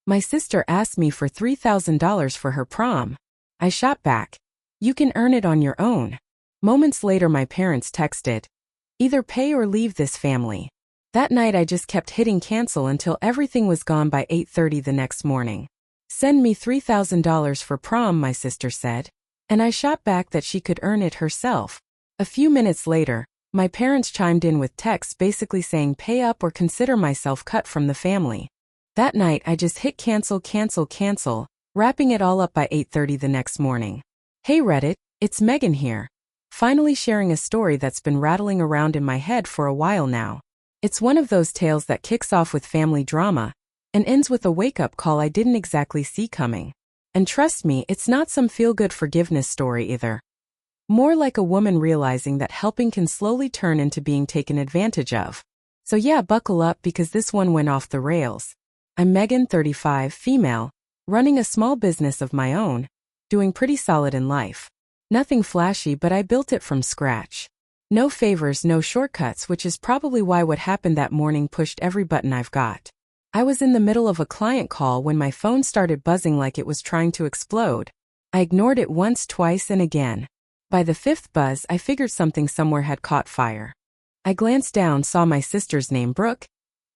My sister asked me for $3,000 for her prom. I shot back. You can earn it on your own. Moments later my parents texted. Either pay or leave this family. That night I just kept hitting cancel until everything was gone by 8:30 the next morning. Send me $3,000 for prom, my sister said. And I shot back that she could earn it herself. A few minutes later, my parents chimed in with texts basically saying pay up or consider myself cut from the family. That night I just hit cancel, wrapping it all up by 8:30 the next morning. Hey Reddit, it's Megan here. Finally sharing a story that's been rattling around in my head for a while now. It's one of those tales that kicks off with family drama and ends with a wake-up call I didn't exactly see coming. And trust me, it's not some feel-good forgiveness story either. More like a woman realizing that helping can slowly turn into being taken advantage of. So yeah, buckle up because this one went off the rails. I'm Megan, 35, female, running a small business of my own, doing pretty solid in life. Nothing flashy, but I built it from scratch. No favors, no shortcuts, which is probably why what happened that morning pushed every button I've got. I was in the middle of a client call when my phone started buzzing like it was trying to explode. I ignored it once, twice, and again. By the fifth buzz, I figured something somewhere had caught fire. I glanced down, saw my sister's name, Brooke,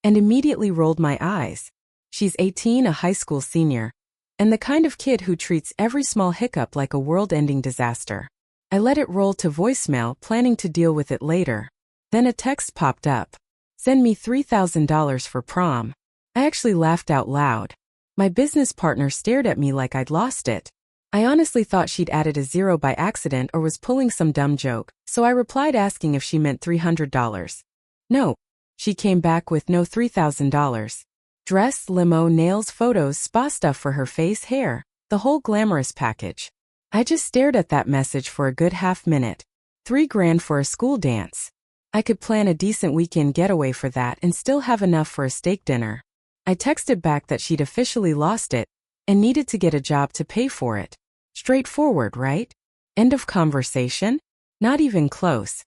and immediately rolled my eyes. She's 18, a high school senior, and the kind of kid who treats every small hiccup like a world-ending disaster. I let it roll to voicemail, planning to deal with it later. Then a text popped up. Send me $3,000 for prom. I actually laughed out loud. My business partner stared at me like I'd lost it. I honestly thought she'd added a zero by accident or was pulling some dumb joke, so I replied asking if she meant $300. No. She came back with no $3,000. Dress, limo, nails, photos, spa stuff for her face, hair, the whole glamorous package. I just stared at that message for a good half minute. $3,000 for a school dance. I could plan a decent weekend getaway for that and still have enough for a steak dinner. I texted back that she'd officially lost it and needed to get a job to pay for it. Straightforward, right? End of conversation? Not even close.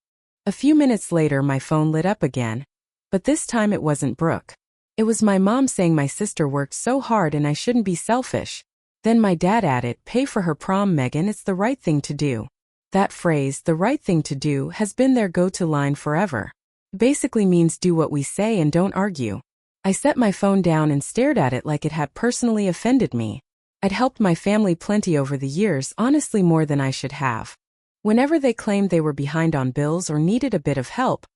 A few minutes later my phone lit up again, but this time it wasn't Brooke. It was my mom saying my sister worked so hard and I shouldn't be selfish. Then my dad added, pay for her prom, Megan, it's the right thing to do. That phrase, the right thing to do, has been their go-to line forever. It basically means do what we say and don't argue. I set my phone down and stared at it like it had personally offended me. I'd helped my family plenty over the years, honestly more than I should have. Whenever they claimed they were behind on bills or needed a bit of help,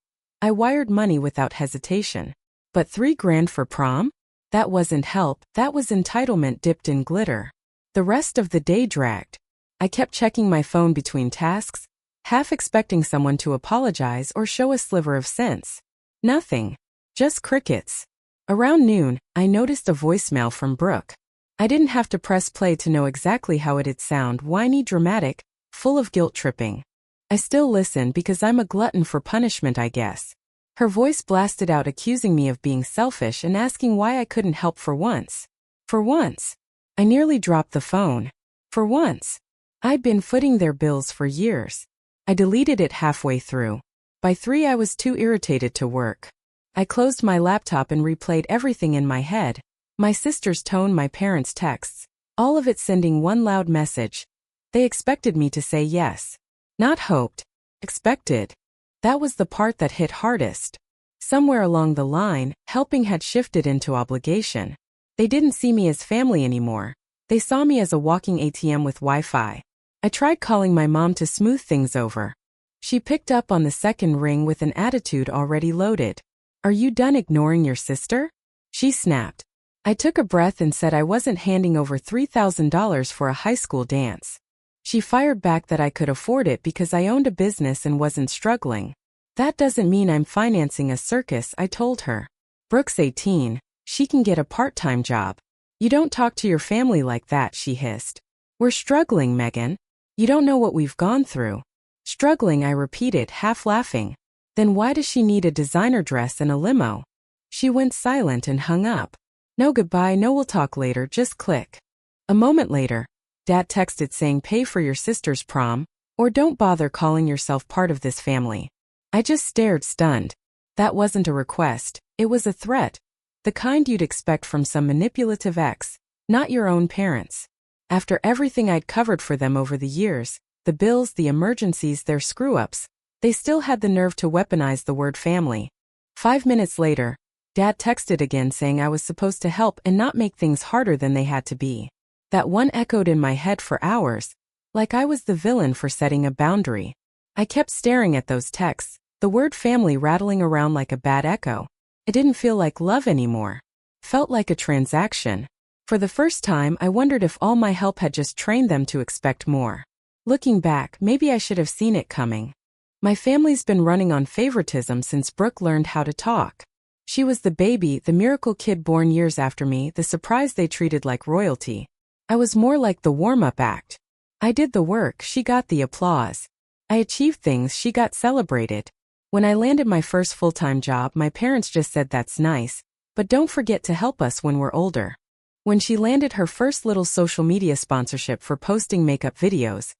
I wired money without hesitation. But $3,000 for prom? That wasn't help, that was entitlement dipped in glitter. The rest of the day dragged. I kept checking my phone between tasks, half expecting someone to apologize or show a sliver of sense. Nothing. Just crickets. Around noon, I noticed a voicemail from Brooke. I didn't have to press play to know exactly how it'd sound, whiny, dramatic, full of guilt-tripping. I still listen because I'm a glutton for punishment, I guess. Her voice blasted out accusing me of being selfish and asking why I couldn't help for once. For once. I nearly dropped the phone. For once. I'd been footing their bills for years. I deleted it halfway through. By 3 I was too irritated to work. I closed my laptop and replayed everything in my head. My sister's tone, my parents' texts, all of it sending one loud message. They expected me to say yes. Not hoped. Expected. That was the part that hit hardest. Somewhere along the line, helping had shifted into obligation. They didn't see me as family anymore. They saw me as a walking ATM with Wi-Fi. I tried calling my mom to smooth things over. She picked up on the second ring with an attitude already loaded. Are you done ignoring your sister? She snapped. I took a breath and said I wasn't handing over $3,000 for a high school dance. She fired back that I could afford it because I owned a business and wasn't struggling. That doesn't mean I'm financing a circus, I told her. Brooke's 18. She can get a part-time job. You don't talk to your family like that, she hissed. We're struggling, Megan. You don't know what we've gone through. Struggling, I repeated, half laughing. Then why does she need a designer dress and a limo? She went silent and hung up. No goodbye, no we'll talk later, just click. A moment later, Dad texted saying pay for your sister's prom, or don't bother calling yourself part of this family. I just stared stunned. That wasn't a request, it was a threat. The kind you'd expect from some manipulative ex, not your own parents. After everything I'd covered for them over the years, the bills, the emergencies, their screw-ups, they still had the nerve to weaponize the word family. 5 minutes later, Dad texted again saying I was supposed to help and not make things harder than they had to be. That one echoed in my head for hours, like I was the villain for setting a boundary. I kept staring at those texts, the word family rattling around like a bad echo. It didn't feel like love anymore. Felt like a transaction. For the first time, I wondered if all my help had just trained them to expect more. Looking back, maybe I should have seen it coming. My family's been running on favoritism since Brooke learned how to talk. She was the baby, the miracle kid born years after me, the surprise they treated like royalty. I was more like the warm-up act. I did the work, she got the applause. I achieved things, she got celebrated. When I landed my first full-time job, my parents just said that's nice, but don't forget to help us when we're older. When she landed her first little social media sponsorship for posting makeup videos,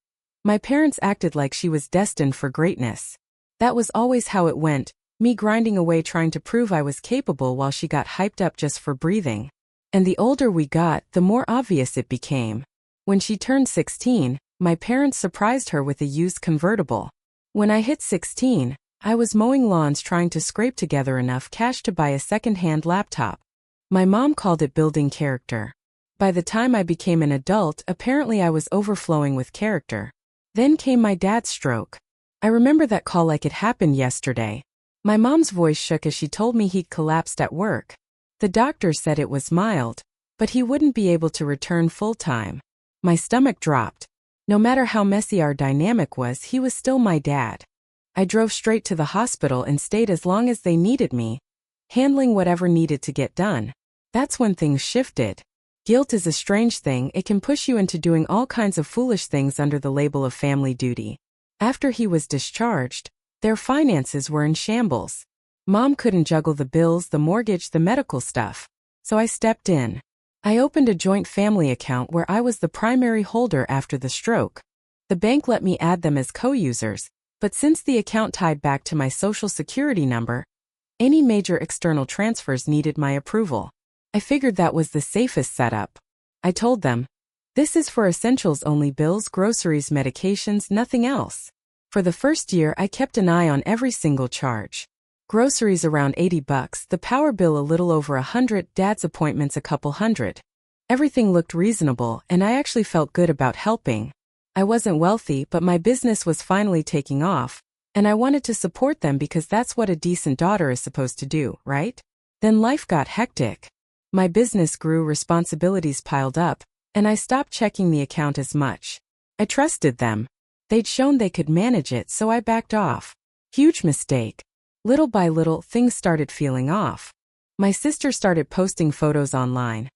my parents acted like she was destined for greatness. That was always how it went, me grinding away trying to prove I was capable while she got hyped up just for breathing. And the older we got, the more obvious it became. When she turned 16, my parents surprised her with a used convertible. When I hit 16, I was mowing lawns trying to scrape together enough cash to buy a second-hand laptop. My mom called it building character. By the time I became an adult, apparently I was overflowing with character. Then came my dad's stroke. I remember that call like it happened yesterday. My mom's voice shook as she told me he'd collapsed at work. The doctor said it was mild, but he wouldn't be able to return full-time. My stomach dropped. No matter how messy our dynamic was, he was still my dad. I drove straight to the hospital and stayed as long as they needed me, handling whatever needed to get done. That's when things shifted. Guilt is a strange thing, it can push you into doing all kinds of foolish things under the label of family duty. After he was discharged, their finances were in shambles. Mom couldn't juggle the bills, the mortgage, the medical stuff. So I stepped in. I opened a joint family account where I was the primary holder after the stroke. The bank let me add them as co-users, but since the account tied back to my social security number, any major external transfers needed my approval. I figured that was the safest setup. I told them, this is for essentials only, bills, groceries, medications, nothing else. For the first year, I kept an eye on every single charge. Groceries around $80, the power bill a little over $100, dad's appointments a couple hundred. Everything looked reasonable, and I actually felt good about helping. I wasn't wealthy, but my business was finally taking off, and I wanted to support them because that's what a decent daughter is supposed to do, right? Then life got hectic. My business grew, responsibilities piled up, and I stopped checking the account as much. I trusted them. They'd shown they could manage it, so I backed off. Huge mistake. Little by little, things started feeling off. My sister started posting photos online.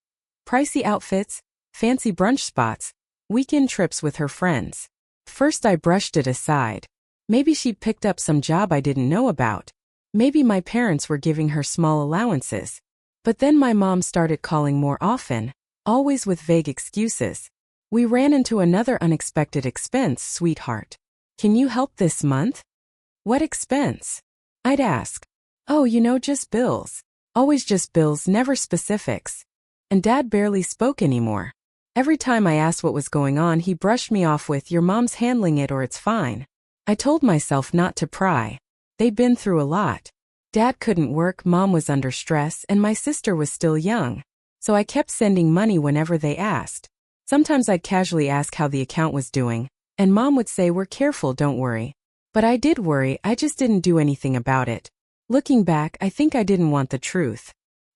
Pricey outfits, fancy brunch spots, weekend trips with her friends. First I brushed it aside. Maybe she'd picked up some job I didn't know about. Maybe my parents were giving her small allowances. But then my mom started calling more often, always with vague excuses. We ran into another unexpected expense, sweetheart. Can you help this month? What expense? I'd ask. Oh, just bills. Always just bills, never specifics. And Dad barely spoke anymore. Every time I asked what was going on, he brushed me off with, your mom's handling it or it's fine. I told myself not to pry. They'd been through a lot. Dad couldn't work, Mom was under stress, and my sister was still young. So I kept sending money whenever they asked. Sometimes I'd casually ask how the account was doing, and Mom would say, we're careful, don't worry. But I did worry, I just didn't do anything about it. Looking back, I think I didn't want the truth.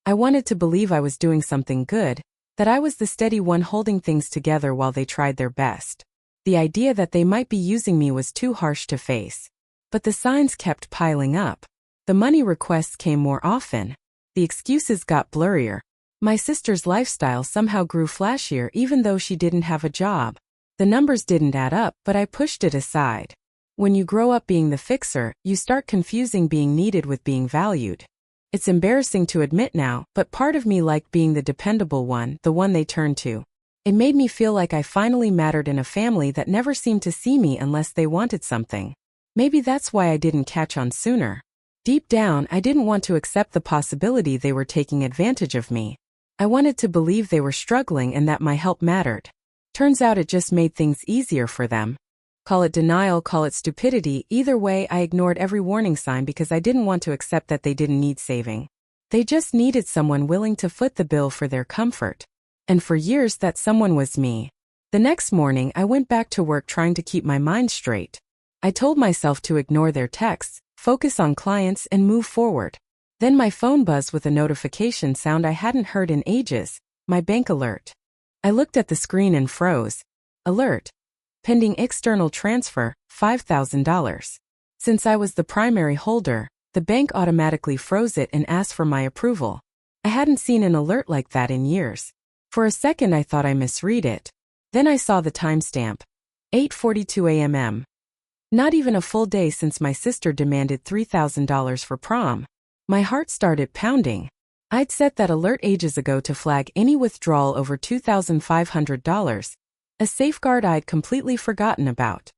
I wanted to believe I was doing something good, that I was the steady one holding things together while they tried their best. The idea that they might be using me was too harsh to face. But the signs kept piling up. The money requests came more often. The excuses got blurrier. My sister's lifestyle somehow grew flashier even though she didn't have a job. The numbers didn't add up, but I pushed it aside. When you grow up being the fixer, you start confusing being needed with being valued. It's embarrassing to admit now, but part of me liked being the dependable one, the one they turned to. It made me feel like I finally mattered in a family that never seemed to see me unless they wanted something. Maybe that's why I didn't catch on sooner. Deep down, I didn't want to accept the possibility they were taking advantage of me. I wanted to believe they were struggling and that my help mattered. Turns out it just made things easier for them. Call it denial, call it stupidity, either way I ignored every warning sign because I didn't want to accept that they didn't need saving. They just needed someone willing to foot the bill for their comfort. And for years that someone was me. The next morning I went back to work trying to keep my mind straight. I told myself to ignore their texts, focus on clients and move forward. Then my phone buzzed with a notification sound I hadn't heard in ages, my bank alert. I looked at the screen and froze. Alert. Pending external transfer, $5,000. Since I was the primary holder, the bank automatically froze it and asked for my approval. I hadn't seen an alert like that in years. For a second I thought I misread it. Then I saw the timestamp. 8:42 a.m. Not even a full day since my sister demanded $3,000 for prom. My heart started pounding. I'd set that alert ages ago to flag any withdrawal over $2,500, a safeguard I'd completely forgotten about.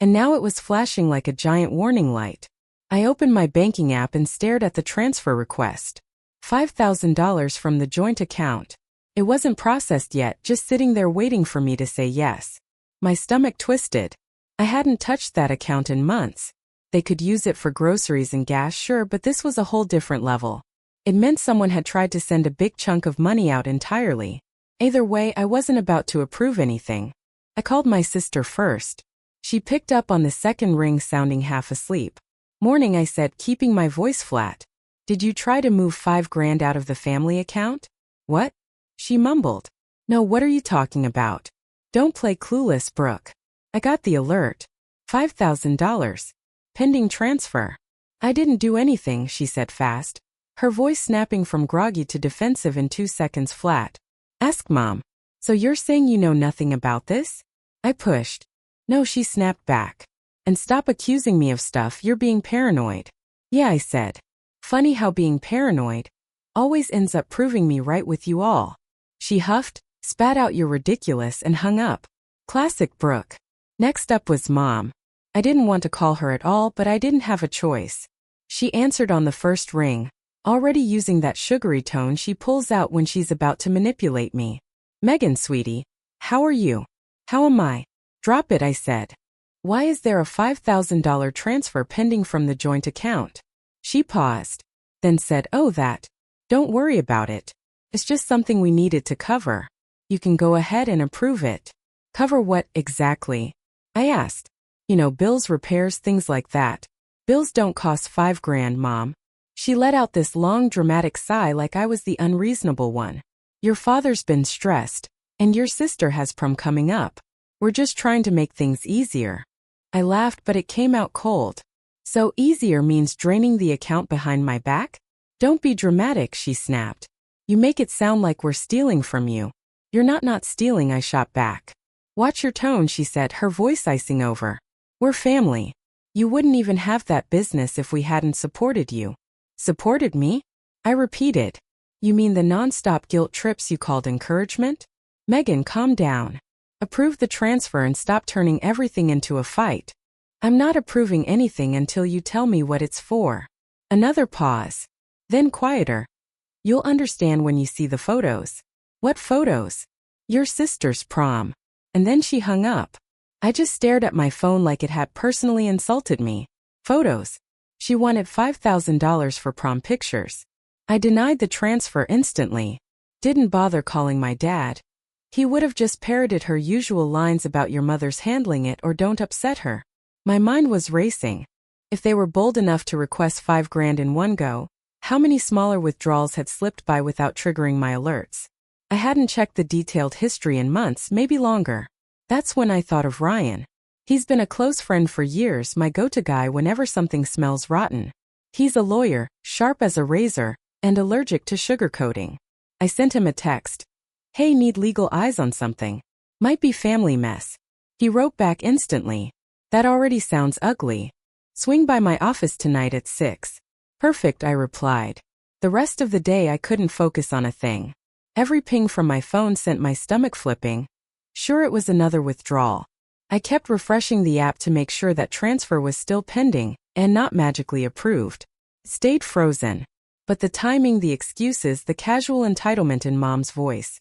And now it was flashing like a giant warning light. I opened my banking app and stared at the transfer request. $5,000 from the joint account. It wasn't processed yet, just sitting there waiting for me to say yes. My stomach twisted. I hadn't touched that account in months. They could use it for groceries and gas, sure, but this was a whole different level. It meant someone had tried to send a big chunk of money out entirely. Either way, I wasn't about to approve anything. I called my sister first. She picked up on the second ring, sounding half asleep. Morning, I said, keeping my voice flat. Did you try to move $5,000 out of the family account? What? She mumbled. No, what are you talking about? Don't play clueless, Brooke. I got the alert. $5,000. Pending transfer. I didn't do anything, she said fast. Her voice snapping from groggy to defensive in 2 seconds flat. Ask Mom. So you're saying you know nothing about this? I pushed. No, she snapped back. And stop accusing me of stuff, you're being paranoid. Yeah, I said. Funny how being paranoid always ends up proving me right with you all. She huffed, spat out you're ridiculous and hung up. Classic Brooke. Next up was Mom. I didn't want to call her at all, but I didn't have a choice. She answered on the first ring, already using that sugary tone she pulls out when she's about to manipulate me. Megan, sweetie. How are you? How am I? Drop it, I said. Why is there a $5,000 transfer pending from the joint account? She paused, then said, oh, that. Don't worry about it. It's just something we needed to cover. You can go ahead and approve it. Cover what, exactly? I asked. You know, bills, repairs, things like that. Bills don't cost $5,000, Mom. She let out this long dramatic sigh like I was the unreasonable one. Your father's been stressed, and your sister has prom coming up. We're just trying to make things easier. I laughed, but it came out cold. So easier means draining the account behind my back? Don't be dramatic, she snapped. You make it sound like we're stealing from you. You're not stealing, I shot back. Watch your tone, she said, her voice icing over. We're family. You wouldn't even have that business if we hadn't supported you. Supported me? I repeated. You mean the non-stop guilt trips you called encouragement? Megan, calm down. Approve the transfer and stop turning everything into a fight. I'm not approving anything until you tell me what it's for. Another pause. Then quieter. You'll understand when you see the photos. What photos? Your sister's prom. And then she hung up. I just stared at my phone like it had personally insulted me. Photos. She wanted $5,000 for prom pictures. I denied the transfer instantly. Didn't bother calling my dad. He would have just parroted her usual lines about your mother's handling it or don't upset her. My mind was racing. If they were bold enough to request $5,000 in one go, how many smaller withdrawals had slipped by without triggering my alerts? I hadn't checked the detailed history in months, maybe longer. That's when I thought of Ryan. He's been a close friend for years, my go-to guy whenever something smells rotten. He's a lawyer, sharp as a razor, and allergic to sugarcoating. I sent him a text. Hey, need legal eyes on something. Might be family mess. He wrote back instantly. That already sounds ugly. Swing by my office tonight at 6. Perfect, I replied. The rest of the day I couldn't focus on a thing. Every ping from my phone sent my stomach flipping. Sure, it was another withdrawal. I kept refreshing the app to make sure that transfer was still pending and not magically approved. Stayed frozen. But the timing, the excuses, the casual entitlement in Mom's voice.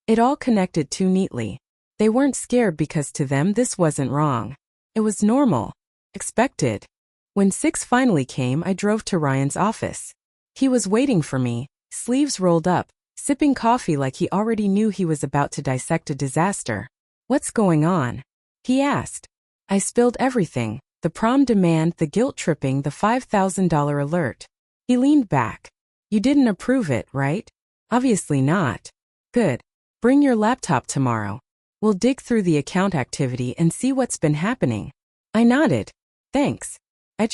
It all connected too neatly. They weren't scared because to them this wasn't wrong. It was normal. Expected. When 6 finally came, I drove to Ryan's office. He was waiting for me, sleeves rolled up, sipping coffee like he already knew he was about to dissect a disaster. "What's going on?" he asked. I spilled everything, the prom demand, the guilt-tripping, the $5,000 alert. He leaned back. "You didn't approve it, right?" "Obviously not." "Good. Bring your laptop tomorrow. We'll dig through the account activity and see what's been happening." I nodded. "Thanks. I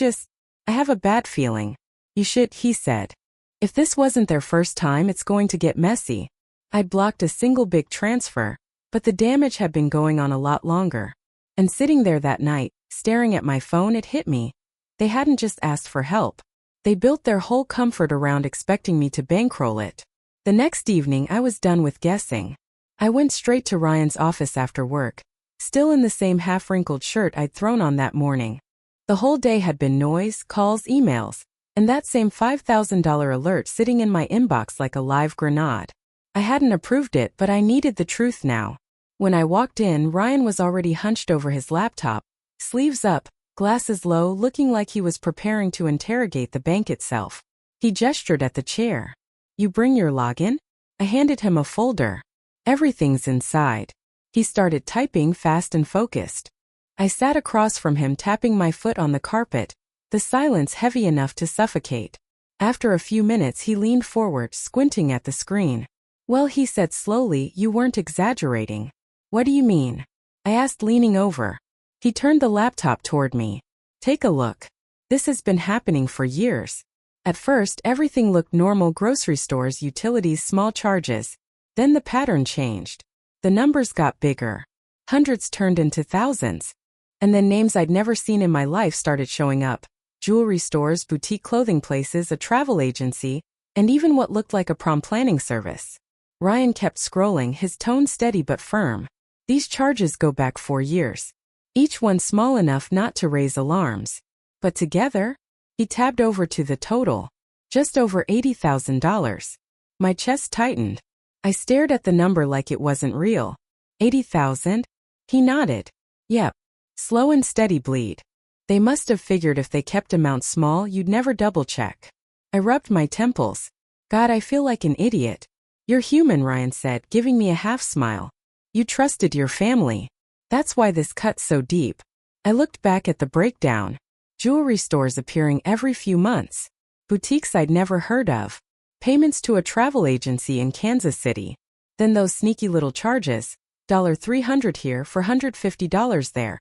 have a bad feeling." "You should," he said. "If this wasn't their first time, it's going to get messy." I'd blocked a single big transfer, but the damage had been going on a lot longer. And sitting there that night, staring at my phone, it hit me. They hadn't just asked for help. They built their whole comfort around expecting me to bankroll it. The next evening, I was done with guessing. I went straight to Ryan's office after work, still in the same half-wrinkled shirt I'd thrown on that morning. The whole day had been noise, calls, emails, and that same $5,000 alert sitting in my inbox like a live grenade. I hadn't approved it, but I needed the truth now. When I walked in, Ryan was already hunched over his laptop, sleeves up, glasses low, looking like he was preparing to interrogate the bank itself. He gestured at the chair. "You bring your login?" I handed him a folder. "Everything's inside." He started typing fast and focused. I sat across from him, tapping my foot on the carpet, the silence heavy enough to suffocate. After a few minutes, he leaned forward, squinting at the screen. "Well," he said slowly, "you weren't exaggerating." "What do you mean?" I asked, leaning over. He turned the laptop toward me. "Take a look. This has been happening for years." At first, everything looked normal: grocery stores, utilities, small charges. Then the pattern changed. The numbers got bigger. Hundreds turned into thousands. And then names I'd never seen in my life started showing up. Jewelry stores, boutique clothing places, a travel agency, and even what looked like a prom planning service. Ryan kept scrolling, his tone steady but firm. "These charges go back 4 years. Each one small enough not to raise alarms. But together?" He tabbed over to the total. Just over $80,000. My chest tightened. I stared at the number like it wasn't real. 80,000? He nodded. "Yep. Slow and steady bleed. They must have figured if they kept amounts small, you'd never double-check." I rubbed my temples. "God, I feel like an idiot." "You're human," Ryan said, giving me a half-smile. "You trusted your family. That's why this cuts so deep." I looked back at the breakdown. Jewelry stores appearing every few months. Boutiques I'd never heard of. Payments to a travel agency in Kansas City. Then those sneaky little charges. $300 here for $150 there.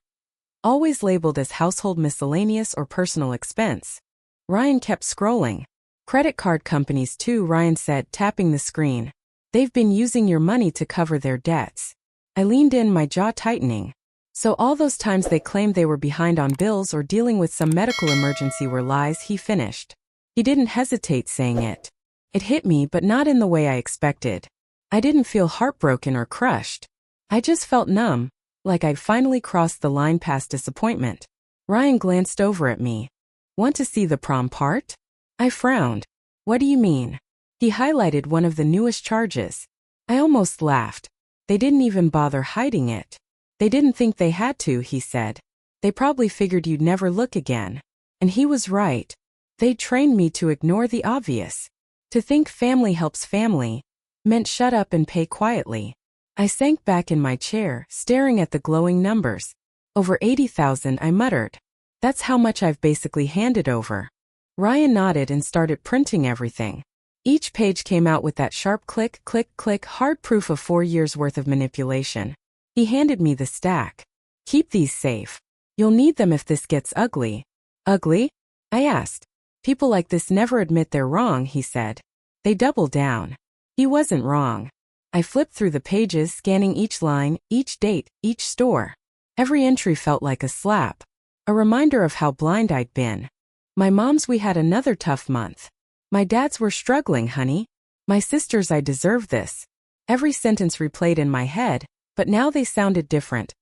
Always labeled as household miscellaneous or personal expense. Ryan kept scrolling. "Credit card companies too," Ryan said, tapping the screen. "They've been using your money to cover their debts." I leaned in, my jaw tightening. "So all those times they claimed they were behind on bills or dealing with some medical emergency were lies," he finished. He didn't hesitate saying it. It hit me, but not in the way I expected. I didn't feel heartbroken or crushed. I just felt numb, like I'd finally crossed the line past disappointment. Ryan glanced over at me. "Want to see the prom part?" I frowned. "What do you mean?" He highlighted one of the newest charges. I almost laughed. "They didn't even bother hiding it." "They didn't think they had to," he said. "They probably figured you'd never look again." And he was right. They trained me to ignore the obvious. To think family helps family meant shut up and pay quietly. I sank back in my chair, staring at the glowing numbers. "Over 80,000, I muttered. "That's how much I've basically handed over." Ryan nodded and started printing everything. Each page came out with that sharp click, click, click, hard proof of 4 years' worth of manipulation. He handed me the stack. "Keep these safe. You'll need them if this gets ugly." "Ugly?" I asked. "People like this never admit they're wrong," he said. "They double down." He wasn't wrong. I flipped through the pages, scanning each line, each date, each store. Every entry felt like a slap. A reminder of how blind I'd been. My mom's, "We had another tough month." My dad's, "We're struggling, honey." My sister's, "I deserve this." Every sentence replayed in my head, but now they sounded different.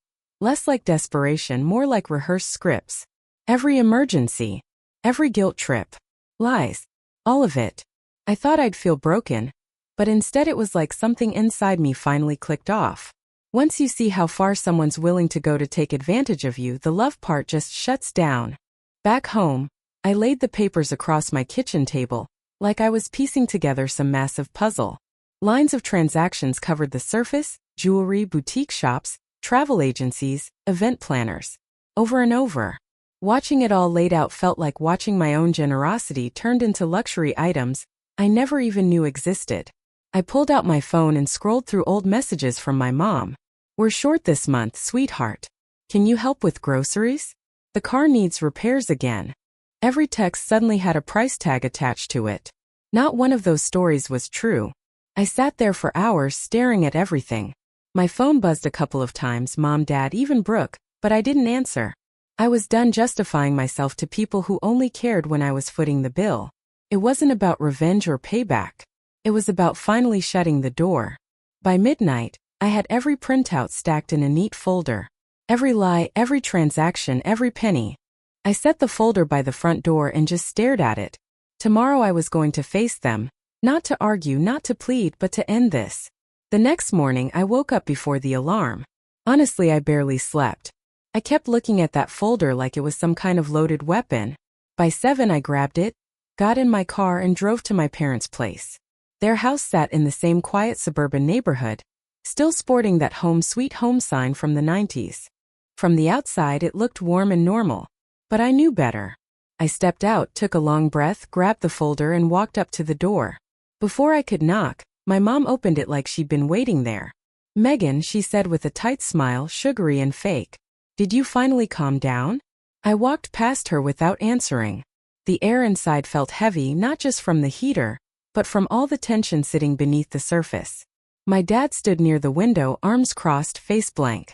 Less like desperation, more like rehearsed scripts. Every emergency. Every guilt trip. Lies. All of it. I thought I'd feel broken, but instead it was like something inside me finally clicked off. Once you see how far someone's willing to go to take advantage of you, the love part just shuts down. Back home, I laid the papers across my kitchen table, like I was piecing together some massive puzzle. Lines of transactions covered the surface: jewelry, boutique shops, travel agencies, event planners. Over and over. Watching it all laid out felt like watching my own generosity turned into luxury items I never even knew existed. I pulled out my phone and scrolled through old messages from my mom. "We're short this month, sweetheart. Can you help with groceries? The car needs repairs again." Every text suddenly had a price tag attached to it. Not one of those stories was true. I sat there for hours staring at everything. My phone buzzed a couple of times, Mom, Dad, even Brooke, but I didn't answer. I was done justifying myself to people who only cared when I was footing the bill. It wasn't about revenge or payback. It was about finally shutting the door. By midnight, I had every printout stacked in a neat folder. Every lie, every transaction, every penny. I set the folder by the front door and just stared at it. Tomorrow I was going to face them, not to argue, not to plead, but to end this. The next morning I woke up before the alarm. Honestly, I barely slept. I kept looking at that folder like it was some kind of loaded weapon. By 7 I grabbed it, got in my car and drove to my parents' place. Their house sat in the same quiet suburban neighborhood, still sporting that home sweet home sign from the 90s. From the outside it looked warm and normal, but I knew better. I stepped out, took a long breath, grabbed the folder and walked up to the door. Before I could knock, my mom opened it like she'd been waiting there. "Megan," she said with a tight smile, sugary and fake. "Did you finally calm down?" I walked past her without answering. The air inside felt heavy, not just from the heater, but from all the tension sitting beneath the surface. My dad stood near the window, arms crossed, face blank.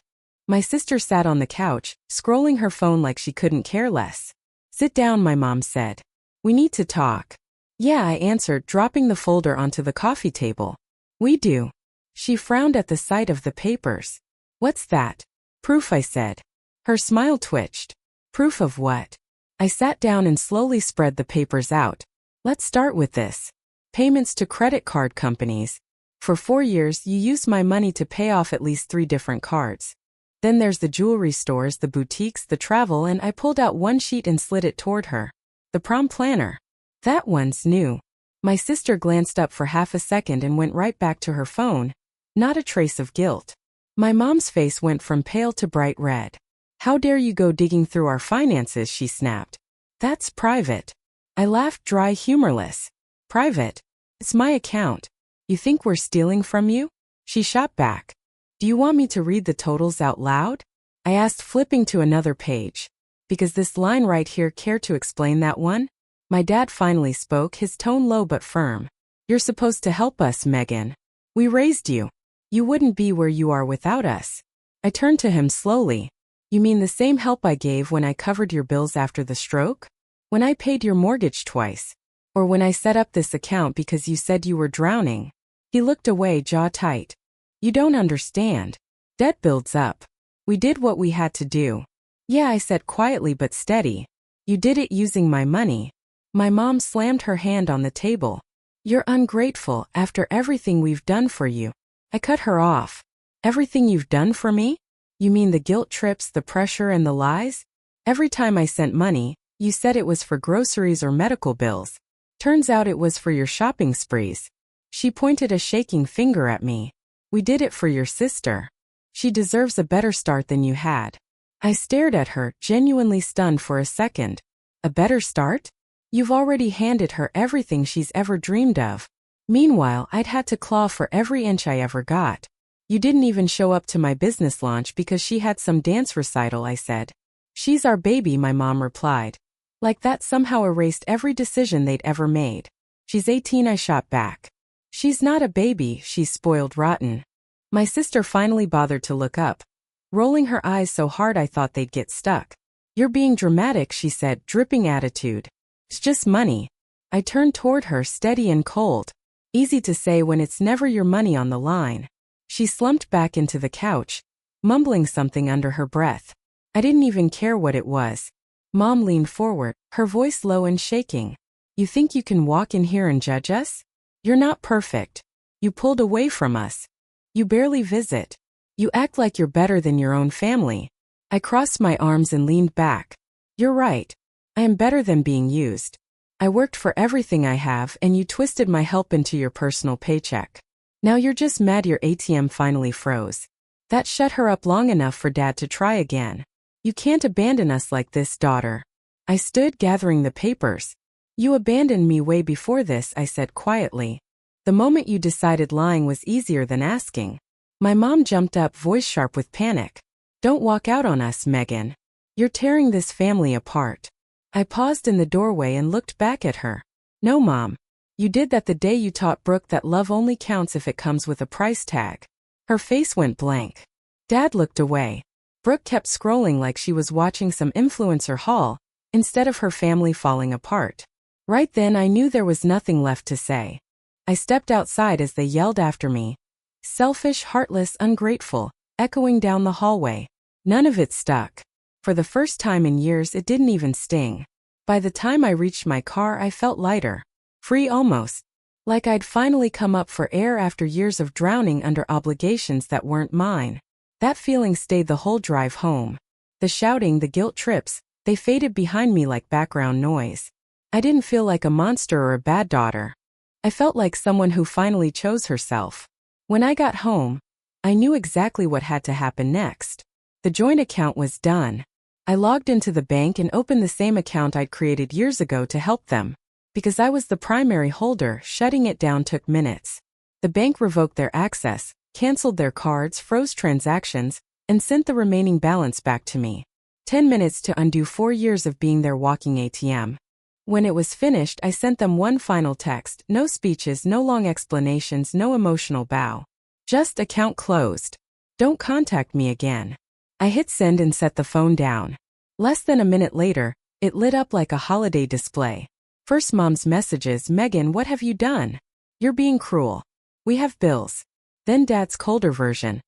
My sister sat on the couch, scrolling her phone like she couldn't care less. "Sit down," my mom said. "We need to talk." "Yeah," I answered, dropping the folder onto the coffee table. "We do." She frowned at the sight of the papers. "What's that?" "Proof," I said. Her smile twitched. "Proof of what?" I sat down and slowly spread the papers out. "Let's start with this. Payments to credit card companies. For 4 years you used my money to pay off at least 3 different cards. Then there's the jewelry stores, the boutiques, the travel," and I pulled out one sheet and slid it toward her. "The prom planner. That one's new." My sister glanced up for half a second and went right back to her phone. Not a trace of guilt. My mom's face went from pale to bright red. "How dare you go digging through our finances," she snapped. "That's private." I laughed, dry, humorless. "Private? It's my account. You think we're stealing from you?" She shot back. "Do you want me to read the totals out loud?" I asked, flipping to another page. "Because this line right here, care to explain that one?" My dad finally spoke, his tone low but firm. "You're supposed to help us, Megan. We raised you. You wouldn't be where you are without us." I turned to him slowly. "You mean the same help I gave when I covered your bills after the stroke? When I paid your mortgage twice? Or when I set up this account because you said you were drowning?" He looked away, jaw tight. "You don't understand. Debt builds up. We did what we had to do." "Yeah," I said quietly but steady. "You did it using my money." My mom slammed her hand on the table. "You're ungrateful after everything we've done for you." I cut her off. "Everything you've done for me? You mean the guilt trips, the pressure, and the lies? Every time I sent money, you said it was for groceries or medical bills. Turns out it was for your shopping sprees." She pointed a shaking finger at me. "We did it for your sister. She deserves a better start than you had." I stared at her, genuinely stunned for a second. "A better start? You've already handed her everything she's ever dreamed of. Meanwhile, I'd had to claw for every inch I ever got. You didn't even show up to my business launch because she had some dance recital," I said. "She's our baby," my mom replied. Like that somehow erased every decision they'd ever made. "She's 18, I shot back. "She's not a baby, she's spoiled rotten." My sister finally bothered to look up, rolling her eyes so hard I thought they'd get stuck. "You're being dramatic," she said, dripping attitude. "It's just money." I turned toward her, steady and cold. "Easy to say when it's never your money on the line." She slumped back into the couch, mumbling something under her breath. I didn't even care what it was. Mom leaned forward, her voice low and shaking. You think you can walk in here and judge us? You're not perfect. You pulled away from us. You barely visit. You act like you're better than your own family. I crossed my arms and leaned back. You're right. I am better than being used. I worked for everything I have and you twisted my help into your personal paycheck. Now you're just mad your ATM finally froze. That shut her up long enough for Dad to try again. You can't abandon us like this, daughter. I stood gathering the papers. You abandoned me way before this, I said quietly. The moment you decided lying was easier than asking. My mom jumped up, voice sharp with panic. Don't walk out on us, Megan. You're tearing this family apart. I paused in the doorway and looked back at her. No, Mom. You did that the day you taught Brooke that love only counts if it comes with a price tag. Her face went blank. Dad looked away. Brooke kept scrolling like she was watching some influencer haul, instead of her family falling apart. Right then I knew there was nothing left to say. I stepped outside as they yelled after me. Selfish, heartless, ungrateful, echoing down the hallway. None of it stuck. For the first time in years it didn't even sting. By the time I reached my car I felt lighter. Free almost. Like I'd finally come up for air after years of drowning under obligations that weren't mine. That feeling stayed the whole drive home. The shouting, the guilt trips, they faded behind me like background noise. I didn't feel like a monster or a bad daughter. I felt like someone who finally chose herself. When I got home, I knew exactly what had to happen next. The joint account was done. I logged into the bank and opened the same account I'd created years ago to help them. Because I was the primary holder, shutting it down took minutes. The bank revoked their access, canceled their cards, froze transactions, and sent the remaining balance back to me. 10 minutes to undo 4 years of being their walking ATM. When it was finished, I sent them one final text, no speeches, no long explanations, no emotional bow. Just account closed. Don't contact me again. I hit send and set the phone down. Less than a minute later, it lit up like a holiday display. First Mom's messages, Megan, what have you done? You're being cruel. We have bills. Then Dad's colder version.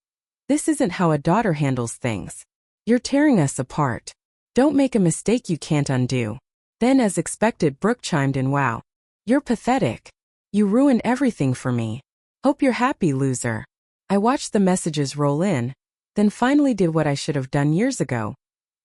This isn't how a daughter handles things. You're tearing us apart. Don't make a mistake you can't undo. Then as expected, Brooke chimed in, wow. You're pathetic. You ruined everything for me. Hope you're happy, loser. I watched the messages roll in, then finally did what I should have done years ago.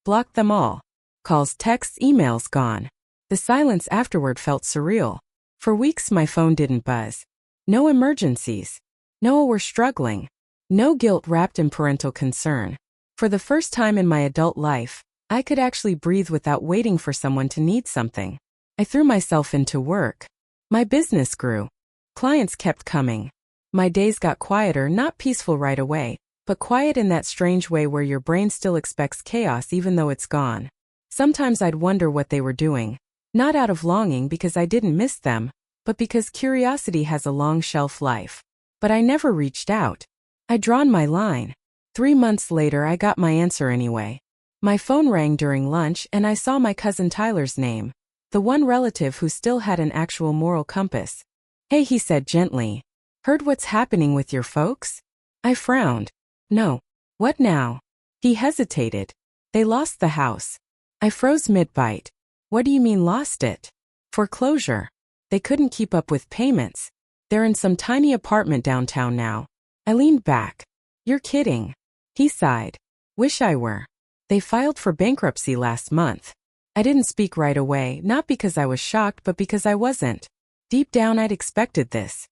Blocked them all. Calls, texts, emails gone. The silence afterward felt surreal. For weeks my phone didn't buzz. No emergencies. No, we're struggling. No guilt wrapped in parental concern. For the first time in my adult life, I could actually breathe without waiting for someone to need something. I threw myself into work. My business grew. Clients kept coming. My days got quieter, not peaceful right away, but quiet in that strange way where your brain still expects chaos even though it's gone. Sometimes I'd wonder what they were doing. Not out of longing because I didn't miss them, but because curiosity has a long shelf life. But I never reached out. I'd drawn my line. 3 months later I got my answer anyway. My phone rang during lunch and I saw my cousin Tyler's name. The one relative who still had an actual moral compass. Hey, he said gently. Heard what's happening with your folks? I frowned. No. What now? He hesitated. They lost the house. I froze mid-bite. What do you mean lost it? Foreclosure. They couldn't keep up with payments. They're in some tiny apartment downtown now. I leaned back. You're kidding. He sighed. Wish I were. They filed for bankruptcy last month. I didn't speak right away, not because I was shocked but because I wasn't. Deep down I'd expected this.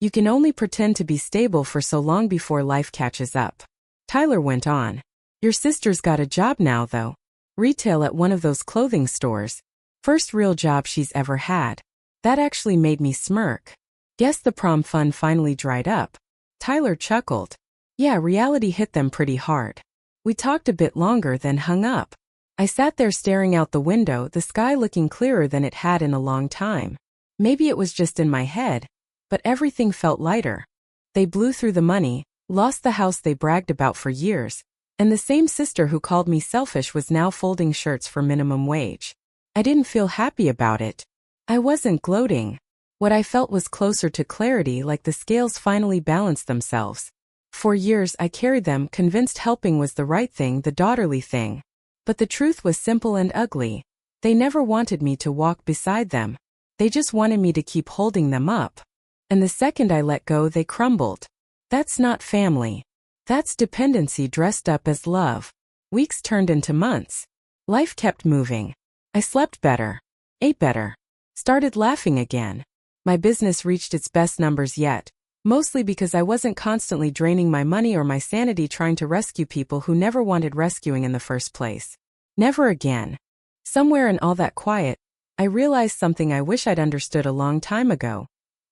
You can only pretend to be stable for so long before life catches up. Tyler went on. Your sister's got a job now though. Retail at one of those clothing stores. First real job she's ever had. That actually made me smirk. Guess the prom fun finally dried up. Tyler chuckled. Yeah, reality hit them pretty hard. We talked a bit longer then hung up. I sat there staring out the window, the sky looking clearer than it had in a long time. Maybe it was just in my head, but everything felt lighter. They blew through the money, lost the house they bragged about for years, and the same sister who called me selfish was now folding shirts for minimum wage. I didn't feel happy about it. I wasn't gloating. What I felt was closer to clarity, like the scales finally balanced themselves. For years I carried them, convinced helping was the right thing, the daughterly thing. But the truth was simple and ugly. They never wanted me to walk beside them. They just wanted me to keep holding them up. And the second I let go, they crumbled. That's not family. That's dependency dressed up as love. Weeks turned into months. Life kept moving. I slept better, ate better, started laughing again. My business reached its best numbers yet, mostly because I wasn't constantly draining my money or my sanity trying to rescue people who never wanted rescuing in the first place. Never again. Somewhere in all that quiet, I realized something I wish I'd understood a long time ago.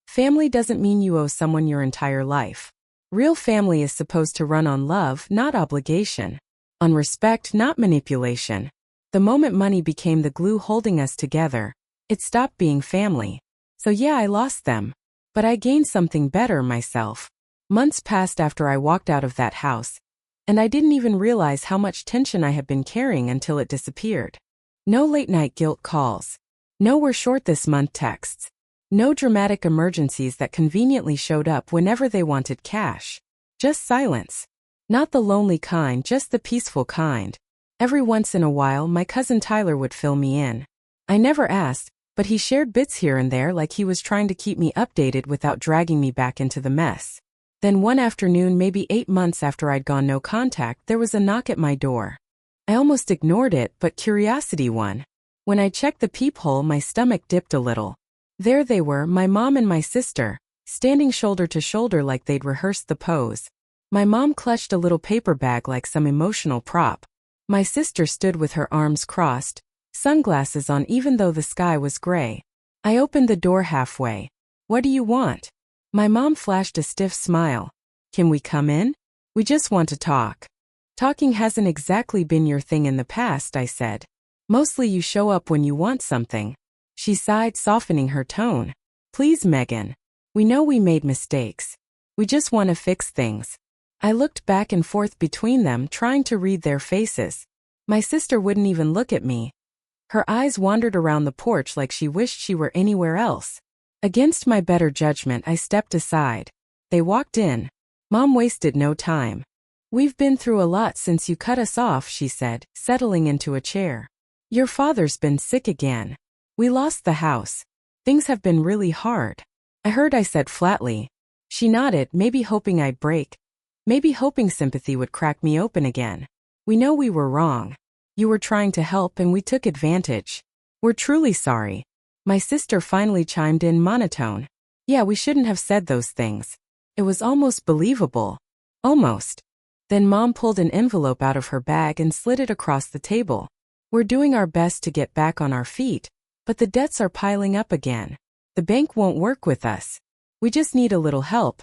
Family doesn't mean you owe someone your entire life. Real family is supposed to run on love, not obligation. On respect, not manipulation. The moment money became the glue holding us together, it stopped being family. So yeah, I lost them. But I gained something better, myself. Months passed after I walked out of that house, and I didn't even realize how much tension I had been carrying until it disappeared. No late-night guilt calls. No "we're short this month" texts. No dramatic emergencies that conveniently showed up whenever they wanted cash. Just silence. Not the lonely kind, just the peaceful kind. Every once in a while, my cousin Tyler would fill me in. I never asked, but he shared bits here and there like he was trying to keep me updated without dragging me back into the mess. Then one afternoon, maybe 8 months after I'd gone no contact, there was a knock at my door. I almost ignored it, but curiosity won. When I checked the peephole, my stomach dipped a little. There they were, my mom and my sister, standing shoulder to shoulder like they'd rehearsed the pose. My mom clutched a little paper bag like some emotional prop. My sister stood with her arms crossed, sunglasses on even though the sky was gray. I opened the door halfway. "What do you want?" My mom flashed a stiff smile. "Can we come in? We just want to talk." "Talking hasn't exactly been your thing in the past," I said. "Mostly you show up when you want something." She sighed, softening her tone. "Please, Megan. We know we made mistakes. We just want to fix things." I looked back and forth between them, trying to read their faces. My sister wouldn't even look at me. Her eyes wandered around the porch like she wished she were anywhere else. Against my better judgment, I stepped aside. They walked in. Mom wasted no time. "We've been through a lot since you cut us off," she said, settling into a chair. "Your father's been sick again. We lost the house. Things have been really hard." "I heard," I said flatly. She nodded, maybe hoping I'd break. Maybe hoping sympathy would crack me open again. "We know we were wrong. You were trying to help and we took advantage. We're truly sorry." My sister finally chimed in monotone. "Yeah, we shouldn't have said those things." It was almost believable. Almost. Then Mom pulled an envelope out of her bag and slid it across the table. "We're doing our best to get back on our feet, but the debts are piling up again. The bank won't work with us. We just need a little help.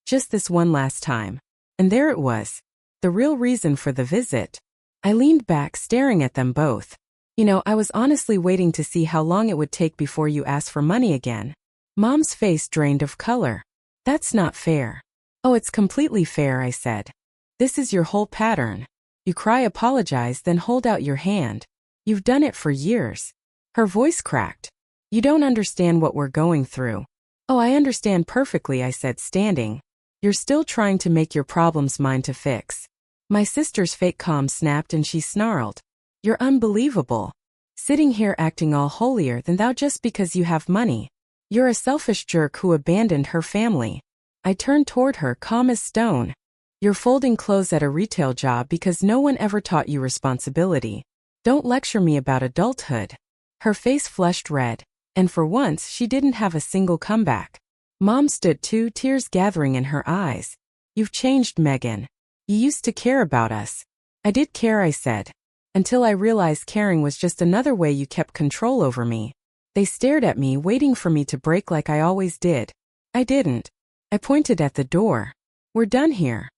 Just this one last time." And there it was. The real reason for the visit. I leaned back, staring at them both. I was honestly waiting to see how long it would take before you asked for money again. Mom's face drained of color. "That's not fair." "Oh, it's completely fair," I said. "This is your whole pattern. You cry, apologize, then hold out your hand. You've done it for years." Her voice cracked. "You don't understand what we're going through." "Oh, I understand perfectly," I said, standing. "You're still trying to make your problems mine to fix." My sister's fake calm snapped and she snarled. "You're unbelievable. Sitting here acting all holier than thou just because you have money. You're a selfish jerk who abandoned her family." I turned toward her, calm as stone. "You're folding clothes at a retail job because no one ever taught you responsibility. Don't lecture me about adulthood." Her face flushed red, and for once she didn't have a single comeback. Mom stood too, tears gathering in her eyes. "You've changed, Megan. You used to care about us." "I did care," I said. "Until I realized caring was just another way you kept control over me." They stared at me, waiting for me to break like I always did. I didn't. I pointed at the door. "We're done here."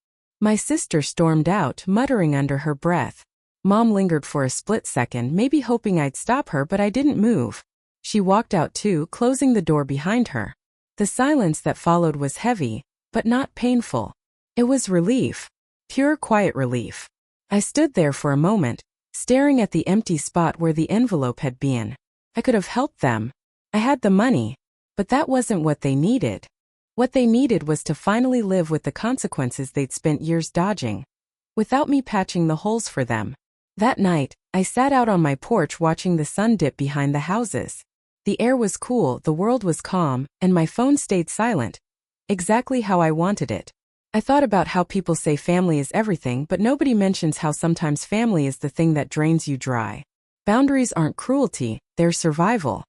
My sister stormed out, muttering under her breath. Mom lingered for a split second, maybe hoping I'd stop her, but I didn't move. She walked out too, closing the door behind her. The silence that followed was heavy, but not painful. It was relief. Pure, quiet relief. I stood there for a moment, staring at the empty spot where the envelope had been. I could have helped them. I had the money. But that wasn't what they needed. What they needed was to finally live with the consequences they'd spent years dodging, without me patching the holes for them. That night, I sat out on my porch watching the sun dip behind the houses. The air was cool, the world was calm, and my phone stayed silent. Exactly how I wanted it. I thought about how people say family is everything, but nobody mentions how sometimes family is the thing that drains you dry. Boundaries aren't cruelty, they're survival.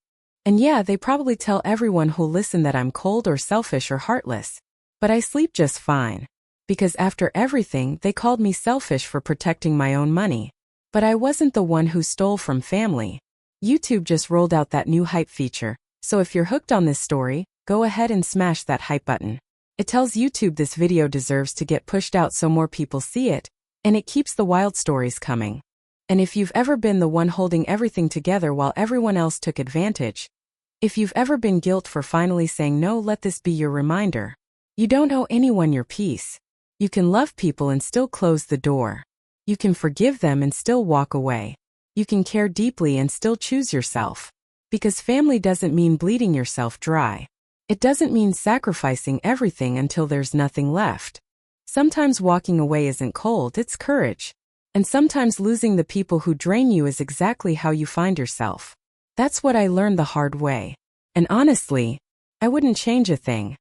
And yeah, they probably tell everyone who'll listen that I'm cold or selfish or heartless. But I sleep just fine. Because after everything, they called me selfish for protecting my own money. But I wasn't the one who stole from family. YouTube just rolled out that new hype feature, so if you're hooked on this story, go ahead and smash that hype button. It tells YouTube this video deserves to get pushed out so more people see it, and it keeps the wild stories coming. And if you've ever been the one holding everything together while everyone else took advantage, if you've ever been guilt for finally saying no, let this be your reminder. You don't owe anyone your peace. You can love people and still close the door. You can forgive them and still walk away. You can care deeply and still choose yourself. Because family doesn't mean bleeding yourself dry. It doesn't mean sacrificing everything until there's nothing left. Sometimes walking away isn't cold, it's courage. And sometimes losing the people who drain you is exactly how you find yourself. That's what I learned the hard way. And honestly, I wouldn't change a thing.